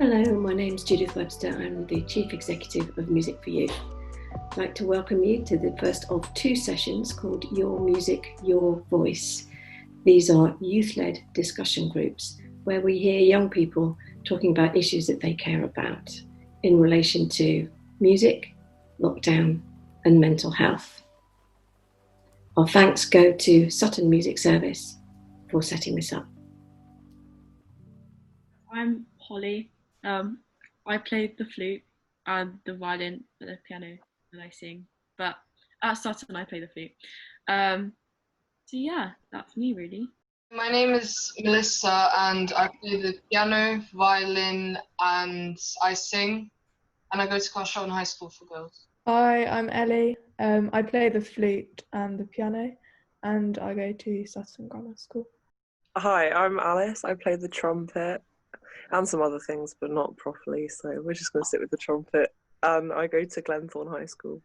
Hello, my name's Judith Webster. I'm the Chief Executive of Music for Youth. I'd like to welcome you to the first of two sessions called Your Music, Your Voice. These are youth-led discussion groups where we hear young people talking about issues that they care about in relation to music, lockdown, and mental health. Our thanks go to Sutton Music Service for setting this up. I'm Holly. I play the flute and the violin, the piano, and I sing. But at Sutton, I play the flute. So yeah, that's me really. My name is Melissa and I play the piano, violin, and I sing. And I go to Sutton High School for Girls. Hi, I'm Ellie. I play the flute and the piano, and I go to Sutton Grammar School. Hi, I'm Alice. I play the trumpet and some other things, but not properly, so we're just going to sit with the trumpet. And I go to Glenthorne High School.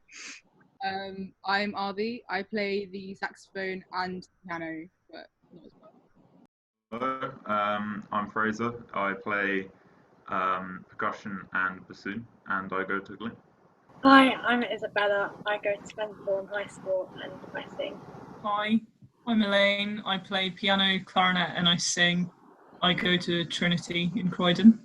I'm Arvi. I play the saxophone and piano, but not as well. Hello, I'm Fraser. I play percussion and bassoon, and I go to Glen. Hi, I'm Isabella. I go to Glenthorne High School and I sing. Hi, I'm Elaine. I play piano, clarinet, and I sing. I go to Trinity in Croydon.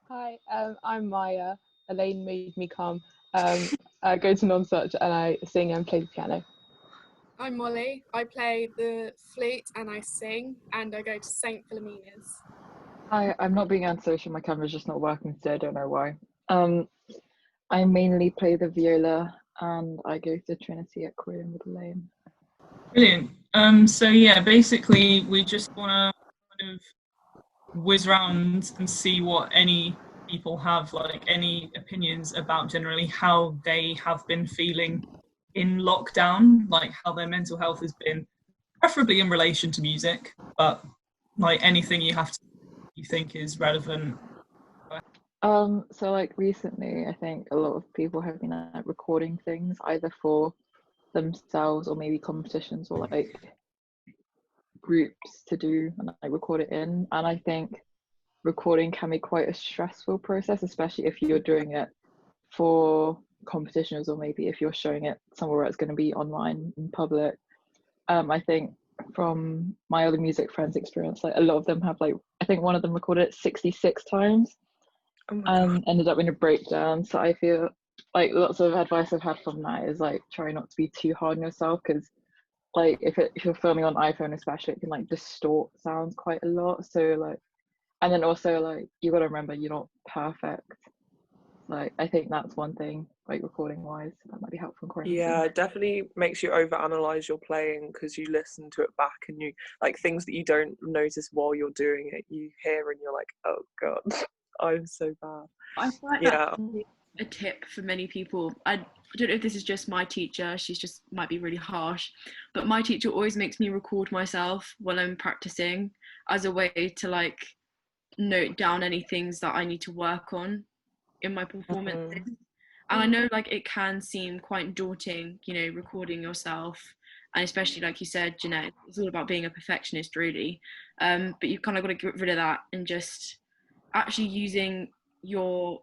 Hi, I'm Maya. Elaine made me come. I go to non-such and I sing and play the piano. I'm Molly. I play the flute and I sing, and I go to St. Philomena's. Hi, I'm not being antisocial. My camera's just not working today. I don't know why. I mainly play the viola and I go to Trinity at Croydon with Elaine. Brilliant. So yeah, basically we just want to kind of whiz around and see what any people have, like any opinions about generally how they have been feeling in lockdown, like how their mental health has been, preferably in relation to music, but like anything you think is relevant. So like recently, I think a lot of people have been recording things either for themselves or maybe competitions or like groups to do and like record it in. And I think recording can be quite a stressful process, especially if you're doing it for competitions or maybe if you're showing it somewhere where it's going to be online in public. I think from my other music friends' experience, like a lot of them have like, I think one of them recorded it 66 times and ended up in a breakdown. So I feel like lots of advice I've had from that is like try not to be too hard on yourself, because like if you're filming on iPhone especially, it can like distort sounds quite a lot. So like, and then also like you got to remember you're not perfect. Like I think that's one thing, like recording wise, that might be helpful in quarantine. Yeah, it definitely makes you overanalyze your playing because you listen to it back and you like things that you don't notice while you're doing it, you hear and you're like, oh god, I'm so bad. I find that a tip for many people. I don't know if this is just my teacher, she's just might be really harsh, but my teacher always makes me record myself while I'm practicing as a way to like note down any things that I need to work on in my performances. And I know like it can seem quite daunting, you know, recording yourself, and especially like you said, Jeanette, it's all about being a perfectionist really, but you kind of got to get rid of that and just actually using your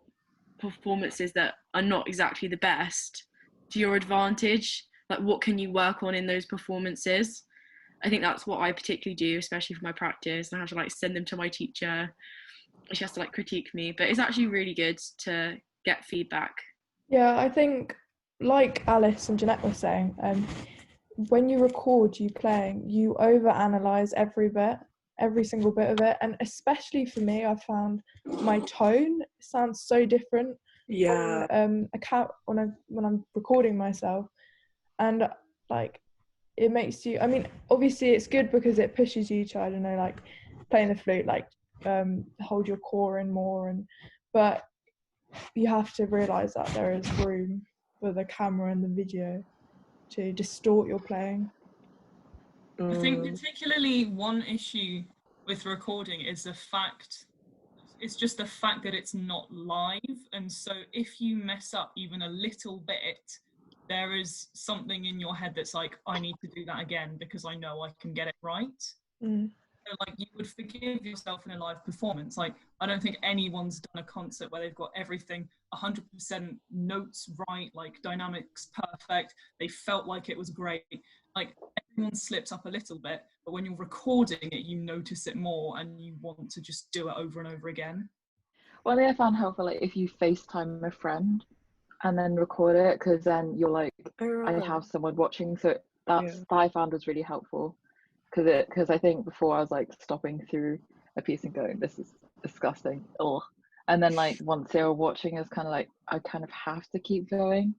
performances that are not exactly the best to your advantage. Like what can you work on in those performances? I think that's what I particularly do, especially for my practice. I have to like send them to my teacher. She has to like critique me, but it's actually really good to get feedback. Yeah, I think like Alice and Jeanette were saying, when you record you playing, you overanalyze every single bit of it, and especially for me, I found my tone sounds so different. Yeah. When I'm recording myself, and like it makes you. I mean, obviously it's good because it pushes you to, I don't know, like playing the flute, like hold your core in more, but you have to realize that there is room for the camera and the video to distort your playing. I think particularly one issue with recording is it's just the fact that it's not live, and so if you mess up even a little bit, there is something in your head that's like, I need to do that again because I know I can get it right. like you would forgive yourself in a live performance. Like I don't think anyone's done a concert where they've got everything 100% notes right, like dynamics perfect, they felt like it was great. Like everyone slips up a little bit, but when you're recording it, you notice it more and you want to just do it over and over again. One thing I found helpful, like if you FaceTime a friend and then record it, because then you're like, I have someone watching, so that I found was really helpful. Because I think before I was like stopping through a piece and going, this is disgusting, ugh. And then like once they were watching, it's kind of like I kind of have to keep going.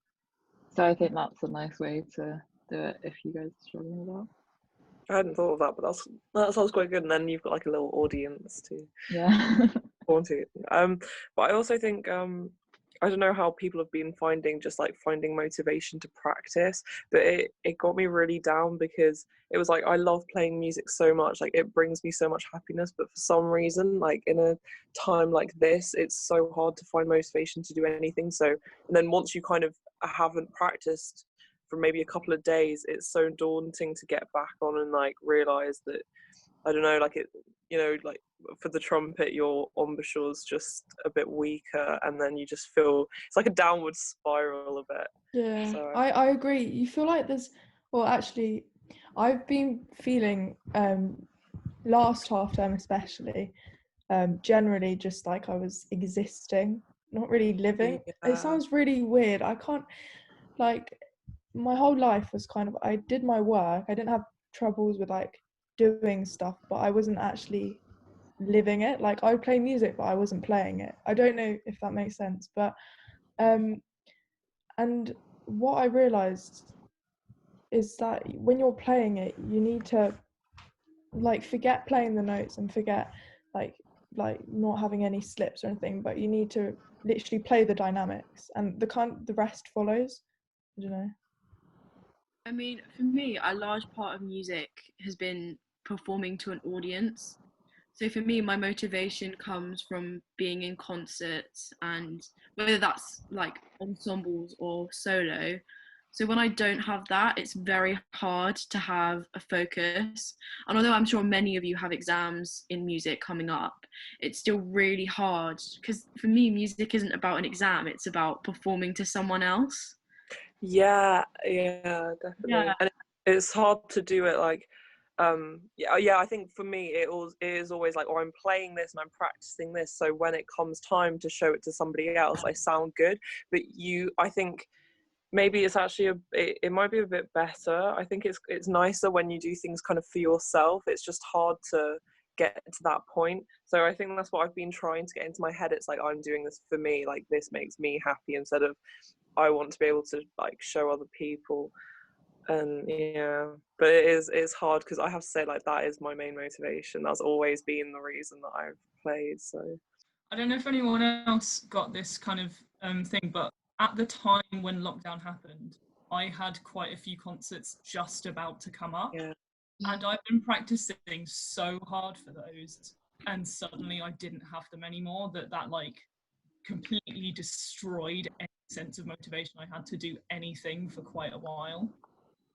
So I think that's a nice way to do it if you guys are struggling with that. I hadn't thought of that, but that sounds quite good. And then you've got like a little audience to want to. But I also think I don't know how people have been finding motivation to practice, but it got me really down, because it was like I love playing music so much, like it brings me so much happiness, but for some reason, like in a time like this, it's so hard to find motivation to do anything. So, and then once you kind of haven't practiced for maybe a couple of days, it's so daunting to get back on and like realize that, I don't know, like it, you know, like for the trumpet, your embouchure's just a bit weaker, and then you just feel it's like a downward spiral a bit. Yeah, so. I agree. You feel like there's, well, actually, I've been feeling last half term especially, generally just like I was existing, not really living. It sounds really weird. I can't, like, my whole life was kind of, I did my work. I didn't have troubles with like doing stuff, but I wasn't actually living it. Like I would play music, but I wasn't playing it. I don't know if that makes sense, but and what I realized is that when you're playing it, you need to like forget playing the notes and forget like not having any slips or anything, but you need to literally play the dynamics, and the rest follows. I don't know. I mean, for me, a large part of music has been performing to an audience. So for me, my motivation comes from being in concerts, and whether that's like ensembles or solo. So when I don't have that, it's very hard to have a focus. And although I'm sure many of you have exams in music coming up, it's still really hard, because for me, music isn't about an exam, it's about performing to someone else. Yeah, definitely. Yeah. And it's hard to do it like I think for me it is always like, oh, I'm playing this and I'm practicing this, so when it comes time to show it to somebody else, I sound good. But I think maybe it's actually it might be a bit better. I think it's nicer when you do things kind of for yourself. It's just hard to get to that point. So I think that's what I've been trying to get into my head. It's like, I'm doing this for me, like this makes me happy, instead of I want to be able to like show other people. And but it's hard, because I have to say, like, that is my main motivation. That's always been the reason that I've played. So I don't know if anyone else got this kind of thing, but at the time when lockdown happened, I had quite a few concerts just about to come up, and I've been practicing so hard for those, and suddenly I didn't have them anymore. That like completely destroyed any sense of motivation I had to do anything for quite a while,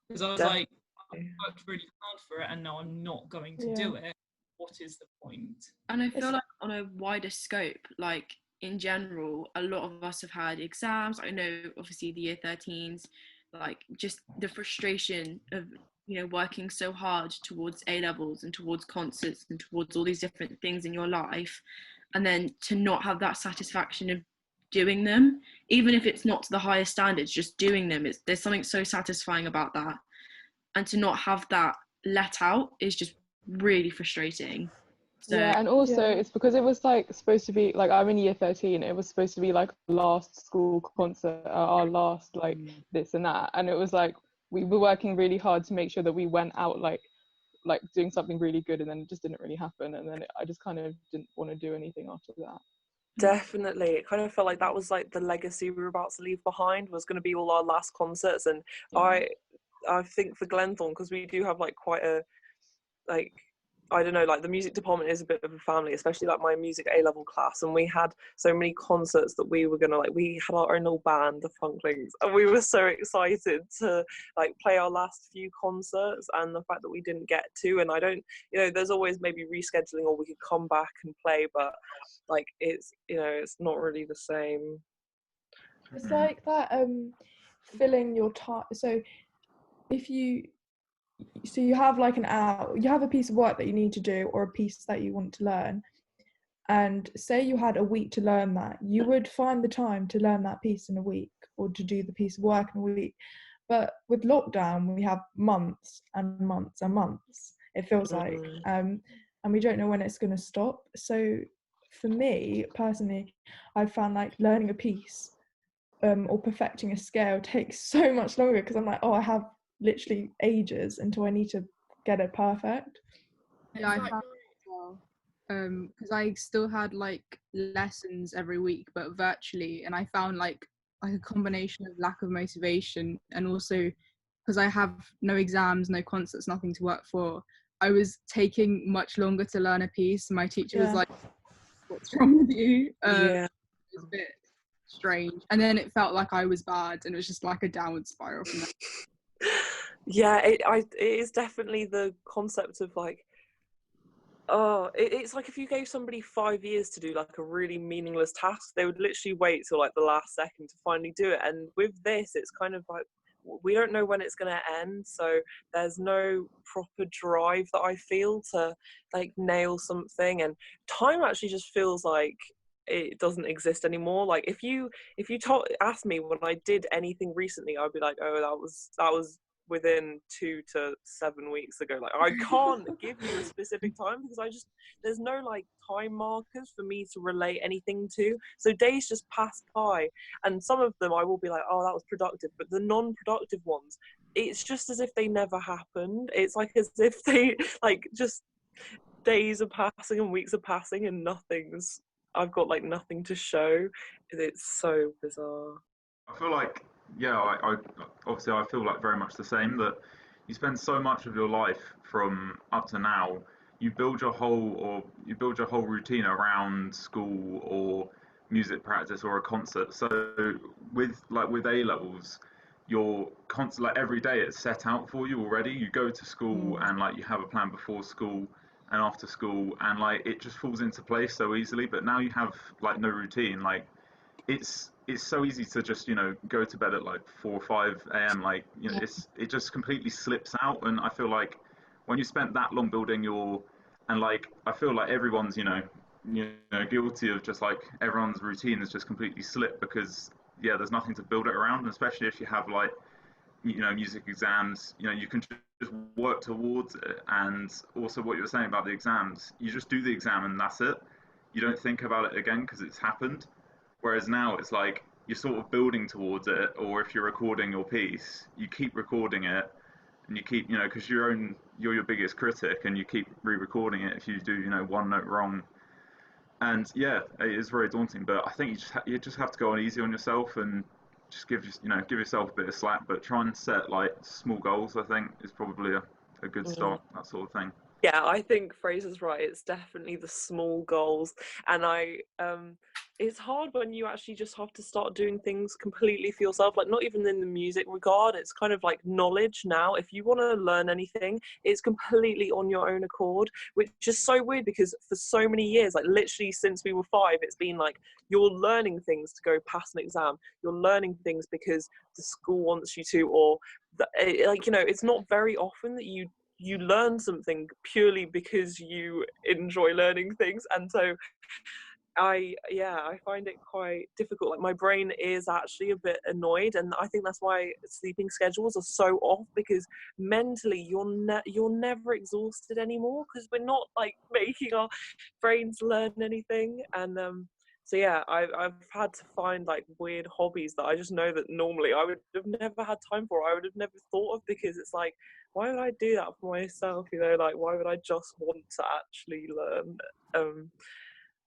because I was like, I worked really hard for it and now I'm not going to do it. What is the point? And I feel like on a wider scope, like in general, a lot of us have had exams. I know obviously the year 13s, like just the frustration of, you know, working so hard towards A levels and towards concerts and towards all these different things in your life, and then to not have that satisfaction of doing them, even if it's not to the highest standards, just doing them, there's something so satisfying about that, and to not have that let out is just really frustrating. So, yeah, and also it's because it was like supposed to be like, I'm in year 13, it was supposed to be like last school concert, our last like this and that, and it was like we were working really hard to make sure that we went out like doing something really good, and then it just didn't really happen, and then I just kind of didn't want to do anything after that. Definitely, it kind of felt like that was like the legacy we were about to leave behind, was going to be all our last concerts. And I think for Glenthorne, because we do have like quite a like I don't know, like the music department is a bit of a family, especially like my music A-level class, and we had so many concerts that we were gonna, like, we had our own little band, the Funklings, and we were so excited to like play our last few concerts, and the fact that we didn't get to, and I don't, you know, there's always maybe rescheduling or we could come back and play, but like it's, you know, it's not really the same. It's like that filling your time. So if you have like an hour, you have a piece of work that you need to do or a piece that you want to learn, and say you had a week to learn that, you would find the time to learn that piece in a week or to do the piece of work in a week. But with lockdown, we have months and months and months, it feels like, and we don't know when it's going to stop. So for me personally, I've found like learning a piece or perfecting a scale takes so much longer, because I'm like, oh, I have literally ages until I need to get it perfect. Yeah, I found as well, because I still had like lessons every week but virtually, and I found like a combination of lack of motivation and also because I have no exams, no concerts, nothing to work for, I was taking much longer to learn a piece. My teacher was like, what's wrong with you? It was a bit strange, and then it felt like I was bad, and it was just like a downward spiral from there. Yeah, it is definitely the concept of like, it's like if you gave somebody 5 years to do like a really meaningless task, they would literally wait till like the last second to finally do it. And with this, it's kind of like, we don't know when it's going to end, so there's no proper drive that I feel to like nail something, and time actually just feels like it doesn't exist anymore. Like if you asked me when I did anything recently, I'd be like, oh, that was within 2 to 7 weeks ago. Like I can't give you a specific time because there's no like time markers for me to relate anything to, so days just pass by, and some of them I will be like, oh, that was productive, but the non-productive ones, it's just as if they never happened. It's like as if they like just days are passing and weeks are passing and I've got like nothing to show. It's so bizarre. I feel like, yeah, I obviously I feel like very much the same, that you spend so much of your life from up to now, you build your whole routine around school or music practice or a concert. So with A levels, your concert, like every day it's set out for you already. You go to school and like you have a plan before school and after school, and like it just falls into place so easily. But now you have like no routine. Like it's so easy to just, you know, go to bed at like 4 or 5 a.m. Like, you know, it just completely slips out. And I feel like when you spent that long building and like I feel like everyone's you know guilty of just like everyone's routine has just completely slipped, because there's nothing to build it around. And especially if you have like, you know, music exams, you know, you can just work towards it. And also what you were saying about the exams, you just do the exam and that's it. You don't think about it again because it's happened. Whereas now it's like you're sort of building towards it, or if you're recording your piece, you keep recording it, and you keep, you know, because you're your biggest critic, and you keep re-recording it if you do, you know, one note wrong. And yeah, it is very daunting. But I think you just have to go on easy on yourself and just give yourself a bit of slack, but try and set like small goals. I think is probably a good start. That sort of thing. Yeah, I think Fraser's right. It's definitely the small goals, and it's hard when you actually just have to start doing things completely for yourself. Like not even in the music regard, it's kind of like knowledge now. If you want to learn anything, it's completely on your own accord, which is so weird because for so many years, like literally since we were 5, it's been like you're learning things to go pass an exam. You're learning things because the school wants you to, or like, you know, it's not very often that you learn something purely because you enjoy learning things. And so I find it quite difficult. Like my brain is actually a bit annoyed, and I think that's why sleeping schedules are so off, because mentally you're never exhausted anymore, because we're not like making our brains learn anything. And so yeah, I've had to find like weird hobbies that I just know that normally I would have never had time for, I would have never thought of, because it's like, why would I do that for myself? You know, like why would I just want to actually learn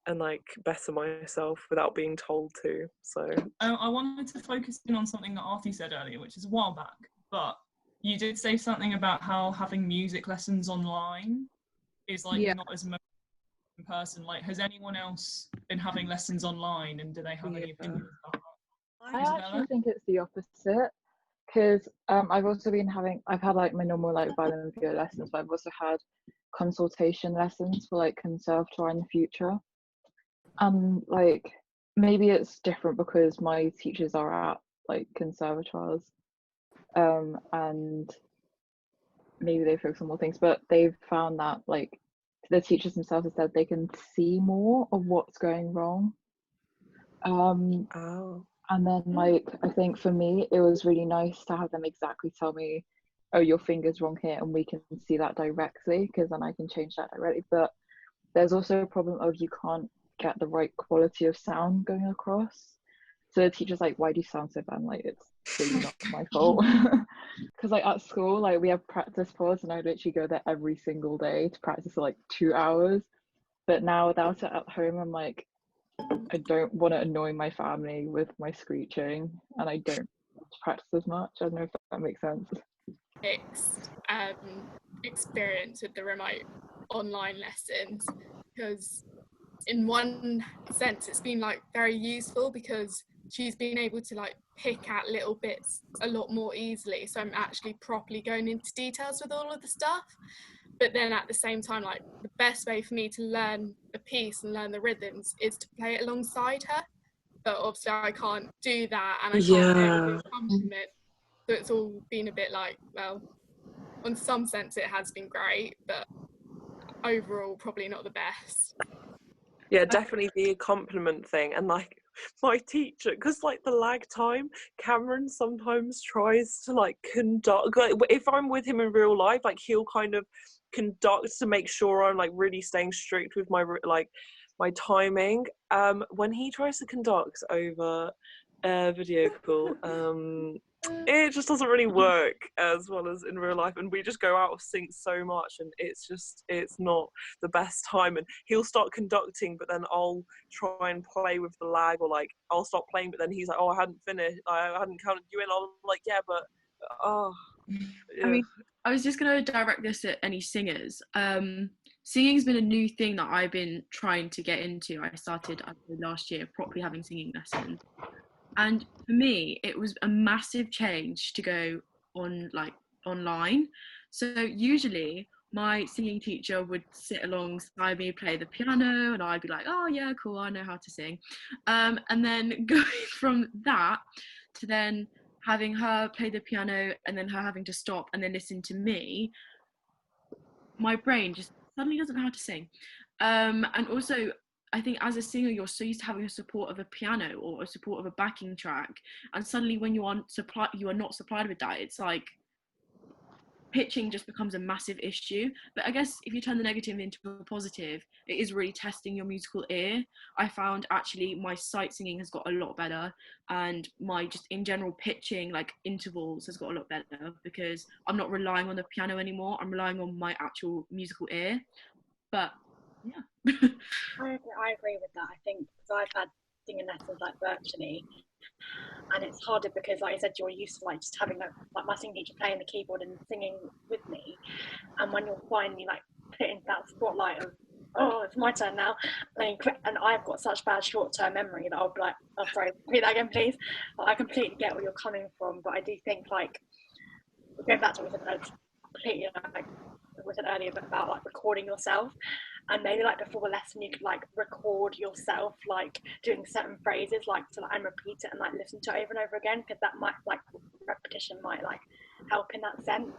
and like better myself without being told to? So I wanted to focus in on something that Artie said earlier, which is a while back, but you did say something about how having music lessons online is like not as much in person. Like, has anyone else been having lessons online, and do they have any opinions about that? I actually think it's the opposite, because I've had like my normal like violin and viola lessons, but I've also had consultation lessons for like conservatoire in the future. Like maybe it's different because my teachers are at like conservatoires, and maybe they focus on more things, but they've found that like the teachers themselves have said they can see more of what's going wrong. And then like I think for me it was really nice to have them exactly tell me, oh, your finger's wrong here, and we can see that directly, because then I can change that directly. But there's also a problem of you can't get the right quality of sound going across. So the teacher's like, why do you sound so bad? I'm like, it's really not my fault. Because like at school, like we have practice pods, and I literally go there every single day to practice for like 2 hours. But now without it at home, I'm like, I don't want to annoy my family with my screeching, and I don't practice as much. I don't know if that makes sense. Mixed experience with the remote online lessons, because in one sense it's been like very useful because she's been able to like pick at little bits a lot more easily, so I'm actually properly going into details with all of the stuff. But then at the same time, like the best way for me to learn a piece and learn the rhythms is to play it alongside her, but obviously I can't do that, and I can't play with the accompaniment, so it's all been a bit like, well, in some sense it has been great, but overall probably not the best. Yeah, definitely the accompaniment thing. And like my teacher, because like the lag time, Cameron sometimes tries to like conduct, like if I'm with him in real life, like he'll kind of conduct to make sure I'm like really staying strict with my like my timing. When he tries to conduct over video call, it just doesn't really work as well as in real life, and we just go out of sync so much, and it's not the best time. And he'll start conducting, but then I'll try and play with the lag, or like I'll stop playing, but then he's like, oh, I hadn't finished, I hadn't counted you in. I'm like, yeah, but yeah. I mean, I was just going to direct this at any singers. Singing's been a new thing that I've been trying to get into. I started last year properly having singing lessons. And for me, it was a massive change to go on like online. So usually my singing teacher would sit alongside me, play the piano, and I'd be like, oh yeah, cool, I know how to sing. And then going from that to then having her play the piano, and then her having to stop and then listen to me, my brain just suddenly doesn't know how to sing. And also, I think as a singer, you're so used to having a support of a piano or a support of a backing track, and suddenly when you are not supplied with that, it's like pitching just becomes a massive issue. But I guess if you turn the negative into a positive, it is really testing your musical ear. I found actually my sight singing has got a lot better, and my just in general pitching, like intervals, has got a lot better, because I'm not relying on the piano anymore. I'm relying on my actual musical ear. But yeah. I agree with that. I think because I've had singing lessons like virtually, and it's harder because, like I said, you're used to like just having like my singing teacher playing the keyboard and singing with me, and when you're finally like put into that spotlight of, oh, it's my turn now, and I've got such bad short-term memory that I'll be like, oh sorry, repeat that again please. But I completely get where you're coming from, but I do think like going back to what we said, completely like we said earlier about like recording yourself, and maybe like before a lesson you could like record yourself like doing certain phrases like and repeat it and like listen to it over and over again, because that might like repetition might like help in that sense.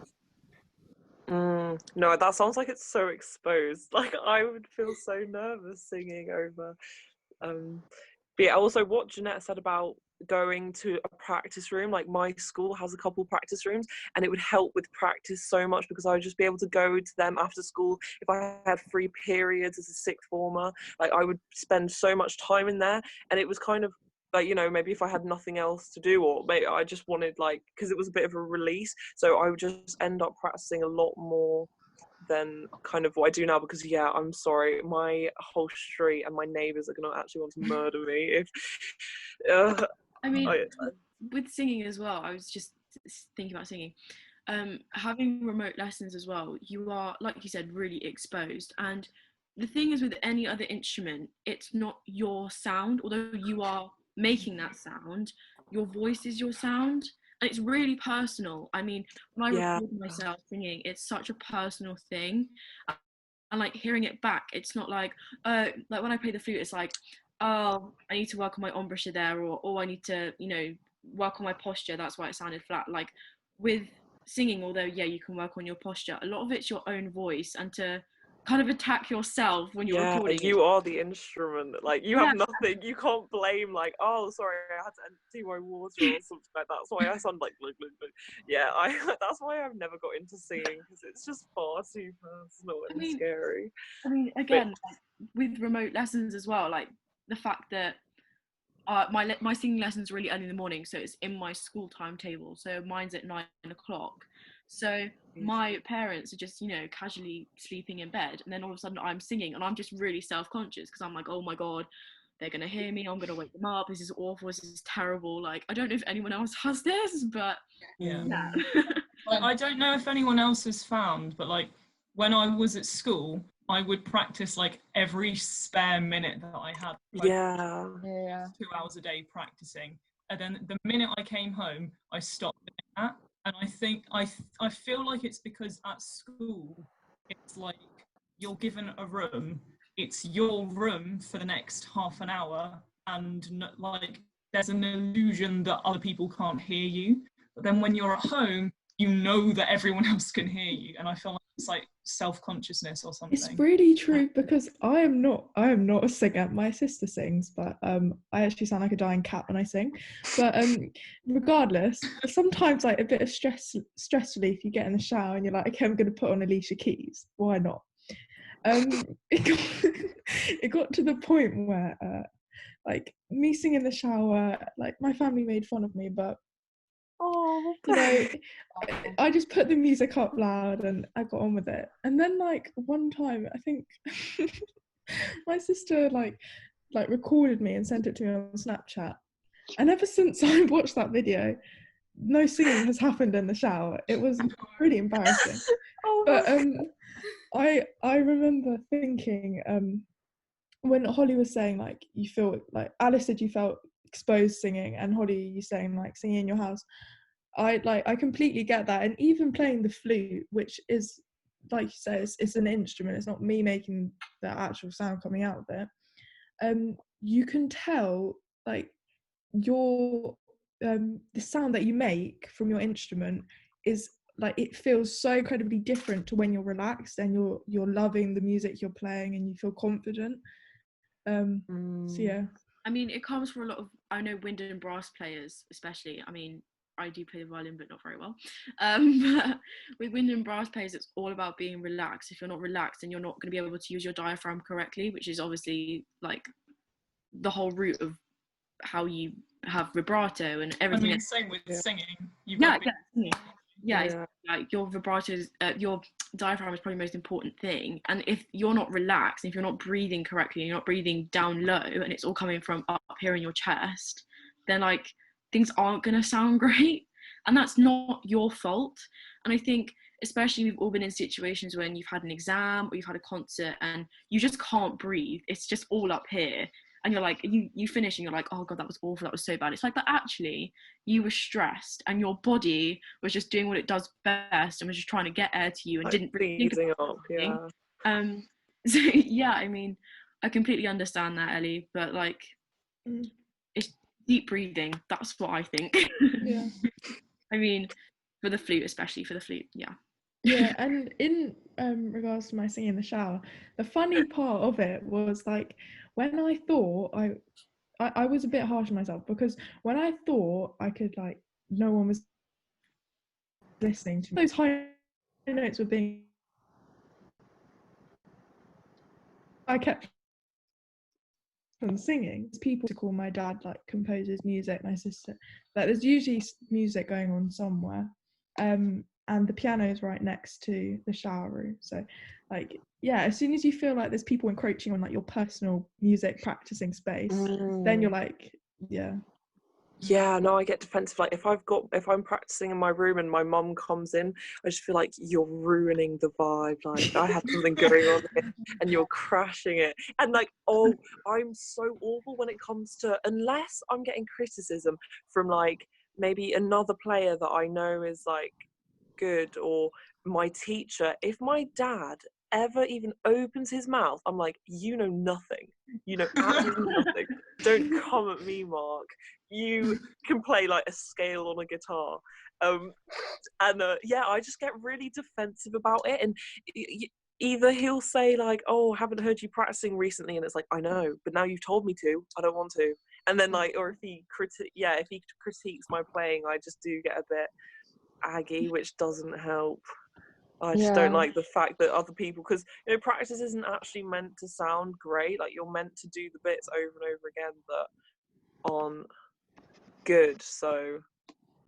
No, that sounds like it's so exposed. Like I would feel so nervous singing over. But yeah, also what Jeanette said about going to a practice room, like my school has a couple practice rooms, and it would help with practice so much, because I would just be able to go to them after school if I had free periods as a sixth former. Like I would spend so much time in there, and it was kind of like, you know, maybe if I had nothing else to do, or maybe I just wanted like, because it was a bit of a release, so I would just end up practicing a lot more than kind of what I do now. Because yeah, I'm sorry, my whole street and my neighbours are gonna actually want to murder me if I mean, with singing as well, I was just thinking about singing. having remote lessons as well, you are, like you said, really exposed. And the thing is, with any other instrument, it's not your sound, although you are making that sound, your voice is your sound. And it's really personal. I mean, when I record myself singing, it's such a personal thing. And like hearing it back, it's not like when I play the flute, it's like, oh, I need to work on my embouchure there, or oh, I need to, you know, work on my posture, that's why it sounded flat. Like with singing, although yeah, you can work on your posture, a lot of it's your own voice, and to kind of attack yourself when you're recording. You are the instrument. Like you have nothing. You can't blame like, oh, sorry, I had to empty my water or something like that. That's why I sound like glug, glug, glug. Yeah, that's why I've never got into singing, because it's just far too personal and scary. I mean, again, like, with remote lessons as well, like the fact that my singing lesson's really early in the morning, so it's in my school timetable. So mine's at 9 o'clock. So my parents are just, you know, casually sleeping in bed, and then all of a sudden I'm singing, and I'm just really self-conscious because I'm like, oh my god, they're gonna hear me, I'm gonna wake them up, this is awful, this is terrible. Like, I don't know if anyone else has this, but yeah. I don't know if anyone else has found, but like when I was at school, I would practice like every spare minute that I had. Like, 2 hours a day practicing, and then the minute I came home, I stopped doing that. And I think I feel like it's because at school, it's like you're given a room, it's your room for the next half an hour, and like there's an illusion that other people can't hear you. But then when you're at home, you know that everyone else can hear you, and I feel like it's like self-consciousness or something. It's really true, because I am not a singer. My sister sings, but I actually sound like a dying cat when I sing. But regardless, sometimes like a bit of stress relief, you get in the shower and you're like, okay, I'm going to put on Alicia Keys. Why not? It got to the point where like me singing in the shower, like my family made fun of me, but you know, I just put the music up loud and I got on with it. And then like one time, I think my sister like recorded me and sent it to me on Snapchat. And ever since I watched that video, no singing has happened in the shower. It was really embarrassing. But I remember thinking when Holly was saying like you feel like, Alice said you felt exposed singing, and Holly, you saying like singing in your house, I completely get that. And even playing the flute, which is, like you say, it's an instrument, it's not me making the actual sound coming out of it, you can tell like your the sound that you make from your instrument is like, it feels so incredibly different to when you're relaxed and you're loving the music you're playing and you feel confident. So yeah, I mean, it comes from a lot of, I know wind and brass players especially. I mean, I do play the violin, but not very well. But with wind and brass players, it's all about being relaxed. If you're not relaxed, then you're not going to be able to use your diaphragm correctly, which is obviously like the whole root of how you have vibrato and everything. I mean, same with singing. Like your vibrato, your diaphragm is probably the most important thing. And if you're not relaxed, if you're not breathing correctly, and you're not breathing down low, and it's all coming from up here in your chest, then like things aren't going to sound great. And that's not your fault. And I think especially we've all been in situations when you've had an exam or you've had a concert and you just can't breathe. It's just all up here. And you're like, you finish and you're like, oh God, that was awful, that was so bad. It's like, but actually you were stressed and your body was just doing what it does best and was just trying to get air to you and like didn't really think about it. So yeah, I mean, I completely understand that, Ellie, but like it's deep breathing. That's what I think. Yeah. I mean, for the flute, especially for the flute, yeah. Yeah, and in regards to my singing in the shower, the funny part of it was like when I thought I was a bit harsh on myself, because when I thought I could, like, no one was listening to me, those high notes were being, I kept from singing. People to call my dad, like, composes music, my sister, like there's usually music going on somewhere, and the piano is right next to the shower room. So like, yeah, as soon as you feel like there's people encroaching on like your personal music practicing space, then you're like, yeah. Yeah, no, I get defensive. Like if I'm practicing in my room and my mum comes in, I just feel like you're ruining the vibe. Like I have something going on here and you're crashing it. And like, oh, I'm so awful when it comes to, unless I'm getting criticism from like maybe another player that I know is like good, or my teacher. If my dad ever even opens his mouth, I'm like, you know nothing. You know absolutely nothing. Don't come at me, Mark. You can play like a scale on a guitar. Yeah, I just get really defensive about it. And either he'll say like, oh, haven't heard you practicing recently, and it's like, I know, but now you've told me to, I don't want to. And then like, or if he critiques my playing, I just do get a bit aggy, which doesn't help. I just don't like the fact that other people, because you know, practice isn't actually meant to sound great. Like you're meant to do the bits over and over again that aren't good. So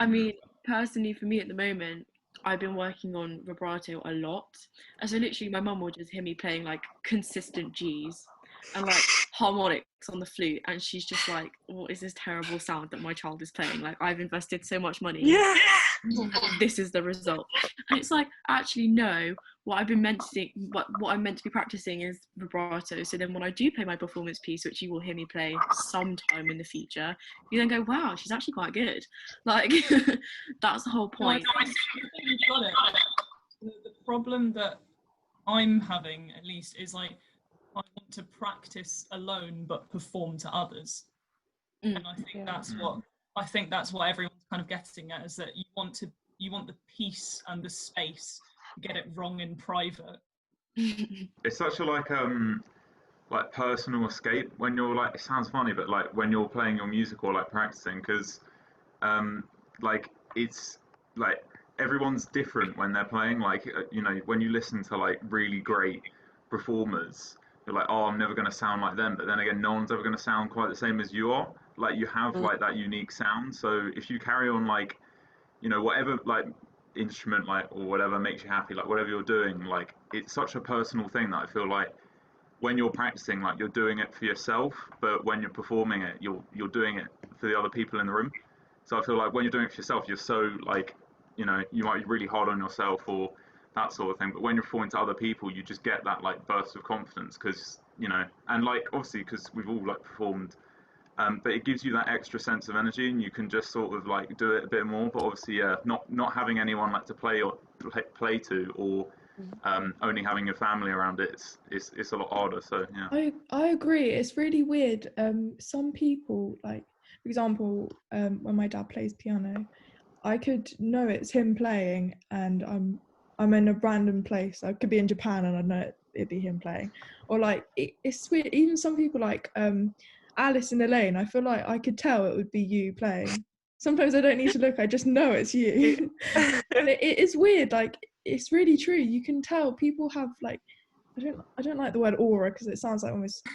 I mean, personally for me at the moment, I've been working on vibrato a lot. And so literally my mum will just hear me playing like consistent G's and like harmonics on the flute, and she's just like, what is this terrible sound that my child is playing? Like I've invested so much money. Yeah. This is the result. And it's like, actually no, what I'm meant to be practicing is vibrato. So then when I do play my performance piece, which you will hear me play sometime in the future, you then go, wow, she's actually quite good. Like that's the whole point. No, I think you've got it. The problem that I'm having, at least, is like I want to practice alone but perform to others. And I think that's what everyone's kind of getting at, is that you want the peace and the space to get it wrong in private. It's such a like personal escape when you're like, it sounds funny, but like when you're playing your music or like practicing, because like it's like everyone's different when they're playing. Like you know, when you listen to like really great performers, you're like, oh, I'm never going to sound like them. But then again, no one's ever going to sound quite the same as you are. Like you have like that unique sound. So if you carry on like, you know, whatever like instrument like or whatever makes you happy, like whatever you're doing, like it's such a personal thing that I feel like when you're practicing, like you're doing it for yourself, but when you're performing it, you're doing it for the other people in the room. So I feel like when you're doing it for yourself, you're so like, you know, you might be really hard on yourself or that sort of thing. But when you're performing to other people, you just get that like burst of confidence, because you know, and like obviously because we've all like performed, but it gives you that extra sense of energy, and you can just sort of like do it a bit more. But obviously, yeah, not having anyone like to play to, or only having your family around it, it's a lot harder. So yeah, I agree. It's really weird. Some people, like for example, when my dad plays piano, I could know it's him playing, and I'm in a random place. I could be in Japan and I know it'd be him playing. Or like it's weird. Even some people like Alice in Elaine, I feel like I could tell it would be you playing. Sometimes I don't need to look, I just know it's you. it is weird, like it's really true. You can tell people have like, I don't like the word aura because it sounds like almost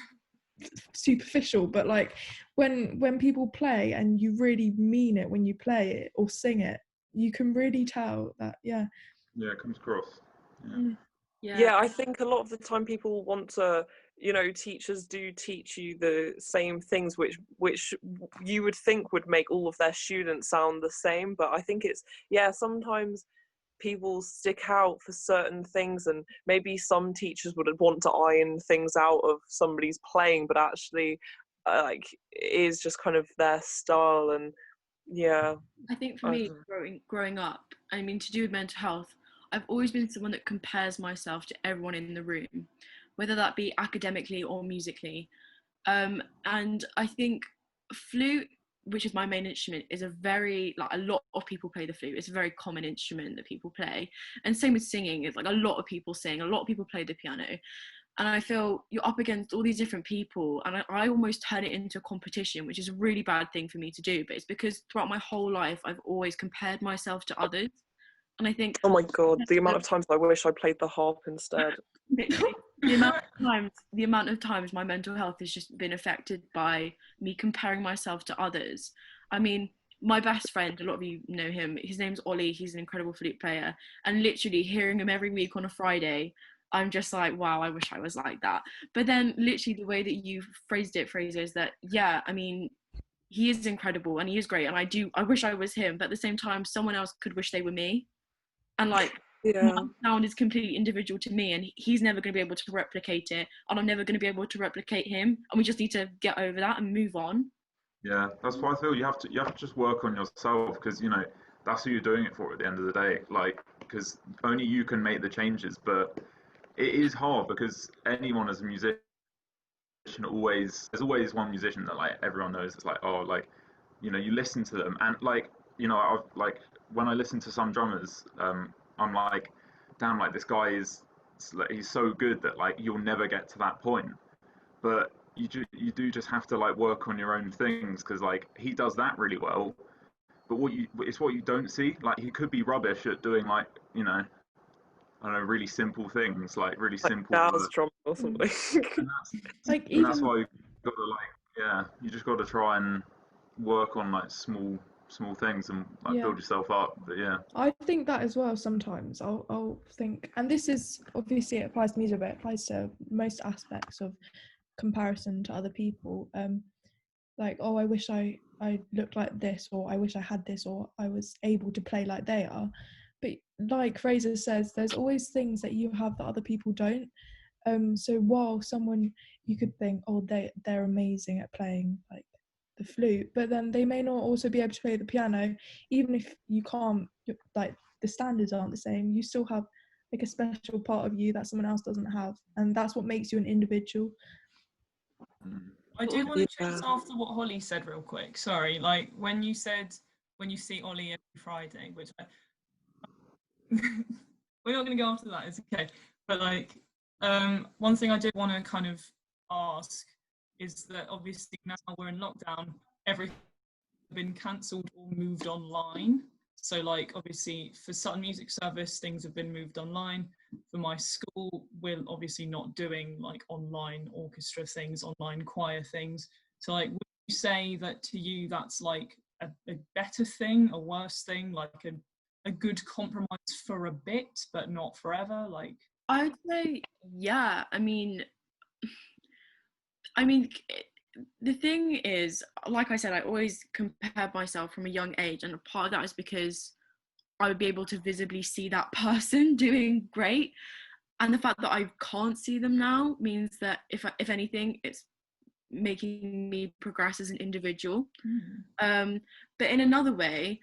superficial, but like when people play and you really mean it when you play it or sing it, you can really tell that. Yeah, it comes across. Yeah, I think a lot of the time people want to, you know, teachers do teach you the same things which you would think would make all of their students sound the same, but I think it's, yeah, sometimes people stick out for certain things, and maybe some teachers would want to iron things out of somebody's playing, but actually like it is just kind of their style. And yeah, I think for me, growing up, I mean, to do with mental health, I've always been someone that compares myself to everyone in the room, whether that be academically or musically. And I think flute, which is my main instrument, is a very, like, a lot of people play the flute. It's a very common instrument that people play. And same with singing. It's like a lot of people sing, a lot of people play the piano. And I feel you're up against all these different people, and I almost turn it into a competition, which is a really bad thing for me to do. But it's because throughout my whole life, I've always compared myself to others. And I think, oh my god, the amount of times I wish I played the harp instead. the amount of times my mental health has just been affected by me comparing myself to others. I mean, my best friend, a lot of you know him, his name's Ollie, he's an incredible flute player, and literally hearing him every week on a Friday, I'm just like, wow, I wish I was like that. But then literally the way that you phrased it, Fraser, is that, yeah, I mean, he is incredible and he is great, and I wish I was him, but at the same time someone else could wish they were me, and like my sound is completely individual to me, and he's never going to be able to replicate it, and I'm never going to be able to replicate him, and we just need to get over that and move on. Yeah, that's why I feel you have to just work on yourself, because you know that's who you're doing it for at the end of the day. Like, because only you can make the changes, but it is hard because anyone as a musician there's always one musician that like everyone knows. It's like, oh, like, you know, you listen to them and like, you know, I've like when I listen to some drummers, I'm like, damn, like this guy is like, he's so good that like you'll never get to that point. But you do just have to like work on your own things, because like he does that really well, but it's what you don't see. Like he could be rubbish at doing like, you know, I don't know, really simple things, like really like simple jazz drum or something. and that's why you gotta like, yeah, you just gotta try and work on like small things and like build yourself up. But yeah, I think that as well. Sometimes I'll think, and this is obviously, it applies to music, but it applies to most aspects of comparison to other people. Like, oh, I wish I looked like this, or I wish I had this, or I was able to play like they are. But like Fraser says, there's always things that you have that other people don't. So while someone, you could think, oh, they're amazing at playing like the flute, but then they may not also be able to play the piano. Even if you can't, like the standards aren't the same, you still have like a special part of you that someone else doesn't have, and that's what makes you an individual. I do want to chase after what Holly said real quick. Sorry, like when you said when you see Ollie every Friday, which we're not going to go after that, it's okay. But like, one thing I did want to kind of ask is that obviously now we're in lockdown, everything's been cancelled or moved online. So like obviously for Sutton Music Service, things have been moved online. For my school, we're obviously not doing like online orchestra things, online choir things. So like, would you say that to you that's like a better thing, a worse thing, like a good compromise for a bit, but not forever? Like, I'd say, yeah. I mean, the thing is, like I said, I always compared myself from a young age, and a part of that is because I would be able to visibly see that person doing great, and the fact that I can't see them now means that if anything, it's making me progress as an individual. But in another way,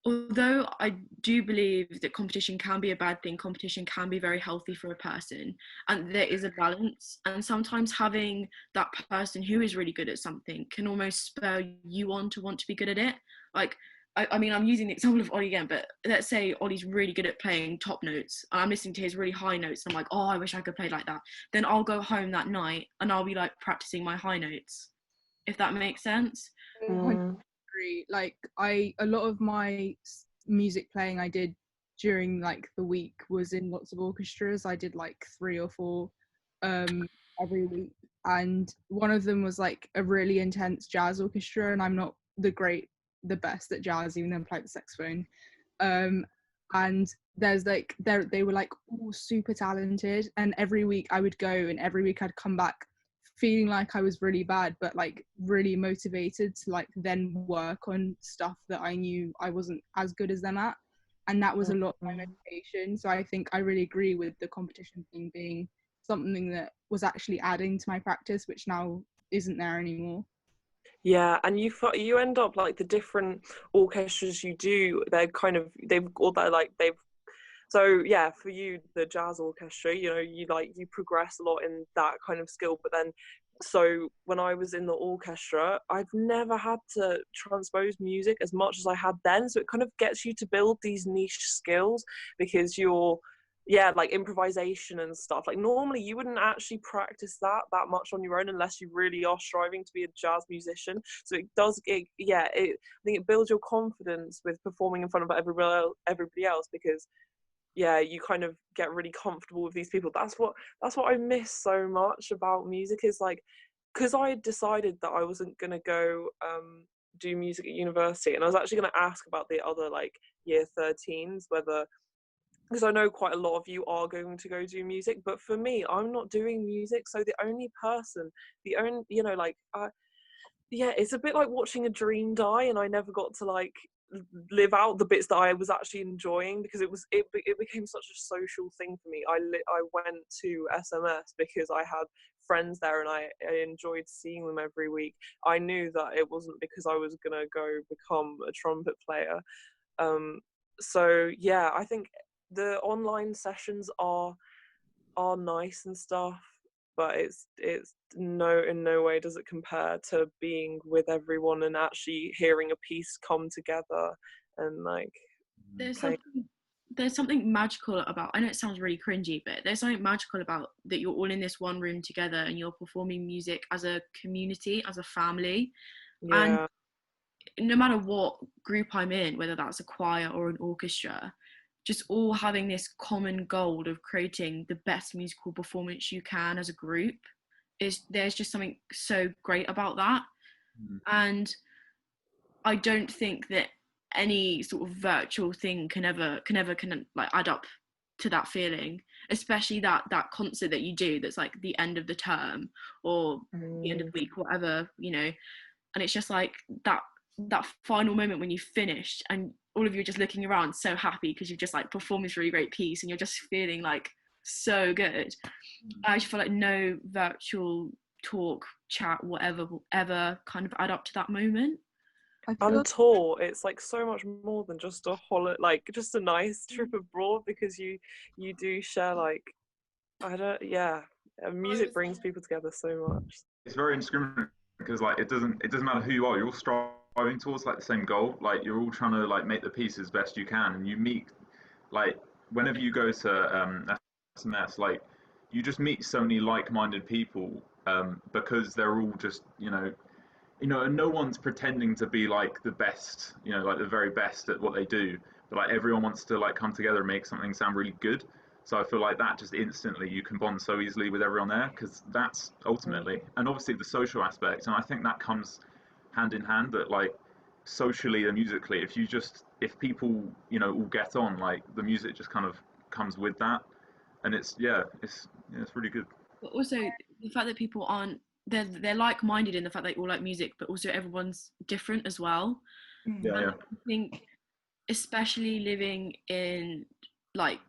although I do believe that competition can be a bad thing, competition can be very healthy for a person, and there is a balance, and sometimes having that person who is really good at something can almost spur you on to want to be good at it. Like, I mean, I'm using the example of Ollie again, but let's say Ollie's really good at playing top notes, and I'm listening to his really high notes, and I'm like, oh, I wish I could play like that. Then I'll go home that night and I'll be like practicing my high notes, if that makes sense. Like a lot of my music playing I did during like the week was in lots of orchestras. I did like 3 or 4 every week, and one of them was like a really intense jazz orchestra, and I'm not the best at jazz, even though I play the saxophone. And there's like they were like all super talented, and every week I would go, and every week I'd come back feeling like I was really bad, but like really motivated to like then work on stuff that I knew I wasn't as good as them at, and that was a lot of my motivation. So I think I really agree with the competition thing being something that was actually adding to my practice, which now isn't there anymore. Yeah, and you end up like the different orchestras you do, so yeah, for you, the jazz orchestra, you know, you progress a lot in that kind of skill. But then, so when I was in the orchestra, I've never had to transpose music as much as I had then. So it kind of gets you to build these niche skills, because like improvisation and stuff. Like normally you wouldn't actually practice that much on your own unless you really are striving to be a jazz musician. So I think it builds your confidence with performing in front of everybody else, because you kind of get really comfortable with these people. That's what I miss so much about music, is like, because I had decided that I wasn't going to go do music at university, and I was actually going to ask about the other like year 13s whether, because I know quite a lot of you are going to go do music, but for me, I'm not doing music. So the only person, yeah, it's a bit like watching a dream die, and I never got to like live out the bits that I was actually enjoying, because it became such a social thing for me. I went to SMS because I had friends there, and I enjoyed seeing them every week. I knew that it wasn't because I was gonna go become a trumpet player. So yeah, I think the online sessions are nice and stuff, but it's in no way does it compare to being with everyone and actually hearing a piece come together and like there's something magical about, I know it sounds really cringy, but there's something magical about that you're all in this one room together and you're performing music as a community, as a family. Yeah. And no matter what group I'm in, whether that's a choir or an orchestra, just all having this common goal of creating the best musical performance you can as a group, there's just something so great about that. And I don't think that any sort of virtual thing can ever like add up to that feeling, especially that concert that you do that's like the end of the term or the end of the week, whatever, you know. And it's just like that final moment when you finished and all of you are just looking around so happy because you've just like performed this really great piece and you're just feeling like so good. I just feel like no virtual talk, chat, whatever will ever kind of add up to that moment. On tour, it's like so much more than just a like just a nice trip abroad, because you do share like music brings people together so much. It's very indiscriminate because like it doesn't matter who you are, you're all striving towards like the same goal. Like you're all trying to like make the piece as best you can, and you meet like whenever you go to SMS, like you just meet so many like-minded people because they're all just and no one's pretending to be like the best, like the very best at what they do, but like everyone wants to like come together and make something sound really good. So I feel like that just instantly you can bond so easily with everyone there, because that's ultimately, and obviously the social aspect, and I think that comes hand in hand, that like socially and musically, if people all get on, like the music just kind of comes with that, and it's really good. But also the fact that people aren't, they're like-minded in the fact that they all like music, but also everyone's different as well. I think especially living in like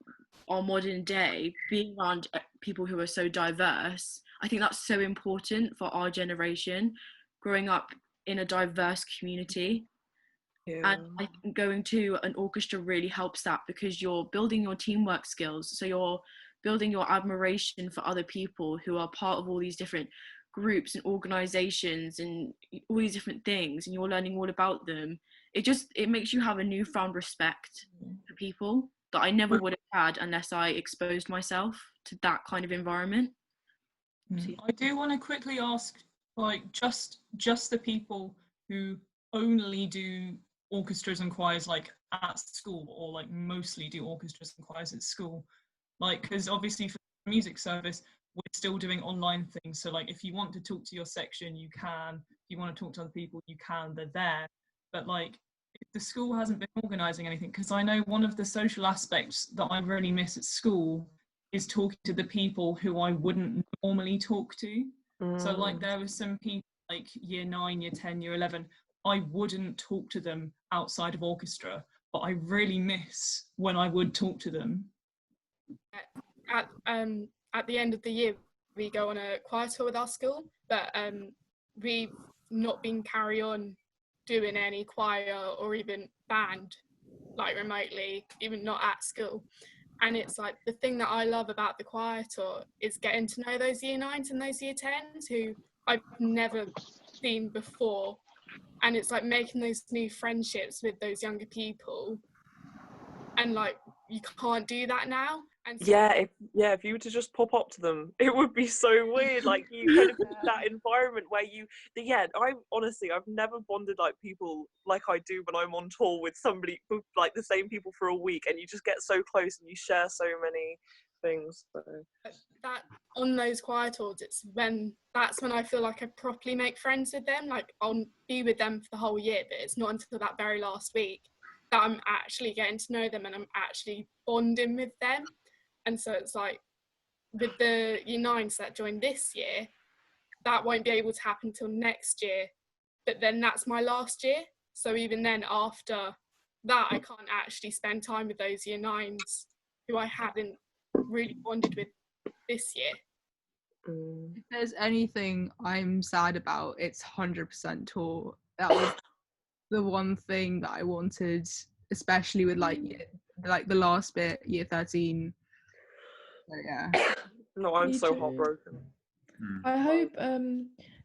our modern day, being around people who are so diverse, I think that's so important for our generation, growing up in a diverse community. And I think going to an orchestra really helps that, because you're building your teamwork skills, so you're building your admiration for other people who are part of all these different groups and organizations and all these different things, and you're learning all about them. It makes you have a newfound respect for people that I never would have had unless I exposed myself to that kind of environment. I do want to quickly ask, like, just the people who only do orchestras and choirs like at school, or like mostly do orchestras and choirs at school, like, because obviously for the music service we're still doing online things, so like if you want to talk to your section you can, if you want to talk to other people you can, they're there. But like if the school hasn't been organising anything, because I know one of the social aspects that I really miss at school is talking to the people who I wouldn't normally talk to. So like there were some people like year 9, year 10, year 11, I wouldn't talk to them outside of orchestra, but I really miss when I would talk to them. At the end of the year, we go on a choir tour with our school, but we've not been carry on doing any choir or even band, like remotely, even not at school. And it's like the thing that I love about the choir tour is getting to know those year 9s and those year 10s who I've never seen before. And it's like making those new friendships with those younger people. And like, you can't do that now. And so if you were to just pop up to them, it would be so weird. Like you kind of that environment where I've never bonded like people like I do when I'm on tour with somebody, like the same people for a week, and you just get so close and you share so many things. So. That on those choir tours, that's when I feel like I properly make friends with them. Like I'll be with them for the whole year, but it's not until that very last week that I'm actually getting to know them and I'm actually bonding with them. And so it's like with the year 9s that joined this year, that won't be able to happen till next year. but then that's my last year. So even then, after that, I can't actually spend time with those year 9s who I hadn't really bonded with this year. If there's anything I'm sad about, it's 100% tour. That was the one thing that I wanted, especially with like the last bit, year 13. So yeah. No, I'm Me so too. heartbroken. I hope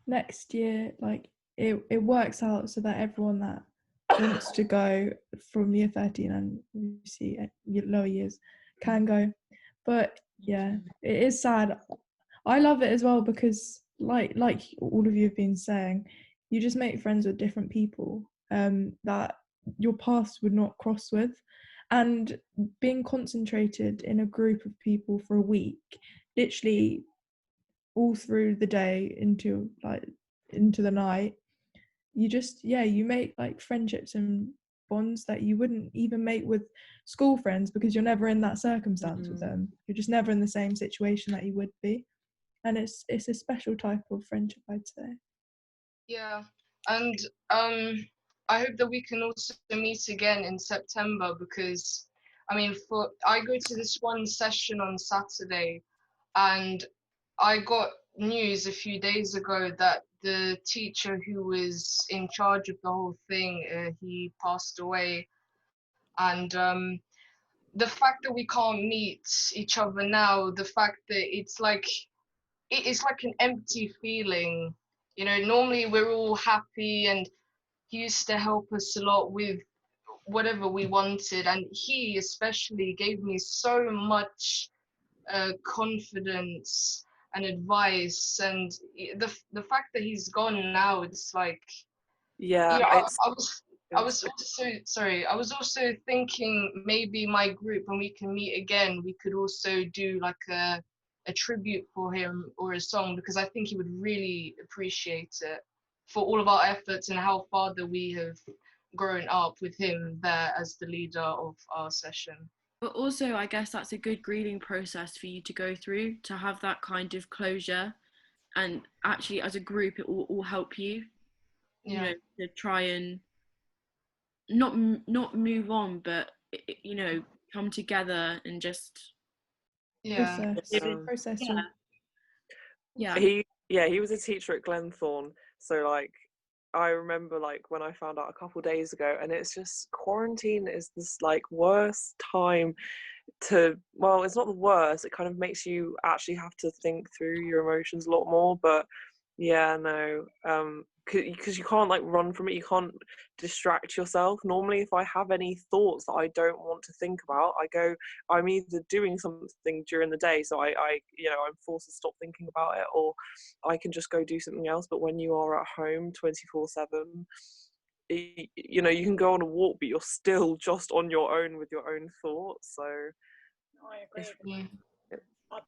next year like it works out so that everyone that wants to go from year 13 and obviously lower years can go. But yeah, it is sad. I love it as well because like all of you have been saying, you just make friends with different people that your paths would not cross with, and being concentrated in a group of people for a week, literally all through the day into the night, you just you make like friendships and bonds that you wouldn't even make with school friends because you're never in that circumstance with them. You're just never in the same situation that you would be, and it's a special type of friendship, I'd say. Yeah, and I hope that we can also meet again in September, because I mean, I go to this one session on Saturday, and I got news a few days ago that the teacher who was in charge of the whole thing, he passed away, and the fact that we can't meet each other now, the fact that it's like an empty feeling. You know, normally we're all happy, and he used to help us a lot with whatever we wanted, and he especially gave me so much confidence and advice, and the fact that he's gone now, it's like, Yeah, I was also thinking maybe my group, when we can meet again, we could also do like a tribute for him or a song, because I think he would really appreciate it for all of our efforts and how far that we have grown up with him there as the leader of our session. But also, I guess that's a good grieving process for you to go through, to have that kind of closure, and actually as a group it will all help you, you know, to try and not move on, but you know, come together and just process. He was a teacher at Glenthorne, so like I remember like when I found out a couple days ago, and it's just, quarantine is this like worst time to, well, it's not the worst, it kind of makes you actually have to think through your emotions a lot more. But yeah, no, because you can't like run from it, you can't distract yourself. Normally if I have any thoughts that I don't want to think about, I'm either doing something during the day, so I you know, I'm forced to stop thinking about it, or I can just go do something else. But when you are at home 24/7, you know, you can go on a walk, but you're still just on your own with your own thoughts. So I agree.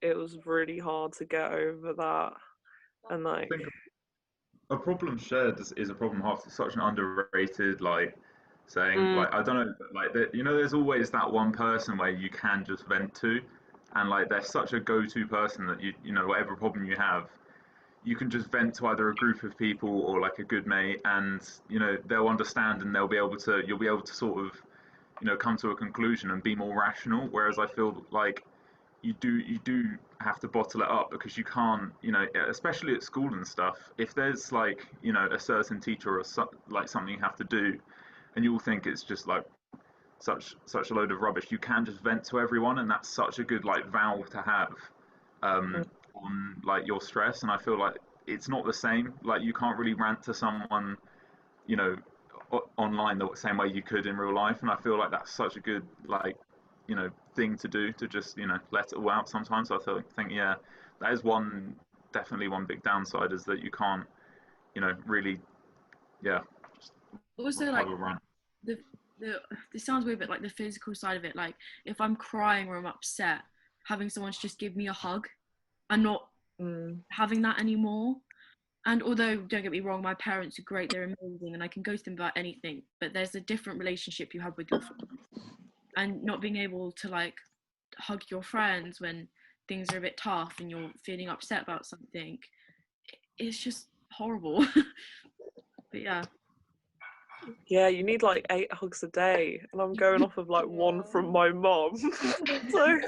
it was really hard to get over that. And like, I think a problem shared is a problem half. It's such an underrated like saying. Like, I don't know, but like you know, there's always that one person where you can just vent to, and like they're such a go-to person that you know, whatever problem you have, you can just vent to either a group of people or like a good mate, and you know, they'll understand, and you'll be able to sort of, you know, come to a conclusion and be more rational. Whereas I feel like you do have to bottle it up, because you can't, you know, especially at school and stuff, if there's like, you know, a certain teacher or like something you have to do, and you all think it's just like such a load of rubbish, you can just vent to everyone, and that's such a good like valve to have on like your stress. And I feel like it's not the same, like you can't really rant to someone, you know, online the same way you could in real life. And I feel like that's such a good like, you know, thing to do, to just, you know, let it all out sometimes. So I think yeah, that is definitely one big downside, is that you can't, you know, really, yeah. Also like this sounds weird, but like the physical side of it, like if I'm crying or I'm upset, having someone to just give me a hug, I'm not having that anymore. And although, don't get me wrong, my parents are great, they're amazing, and I can go to them about anything, but there's a different relationship you have with your friends. And not being able to like hug your friends when things are a bit tough and you're feeling upset about something, it's just horrible. But yeah. Yeah, you need like 8 hugs a day, and I'm going off of like 1 from my mom. So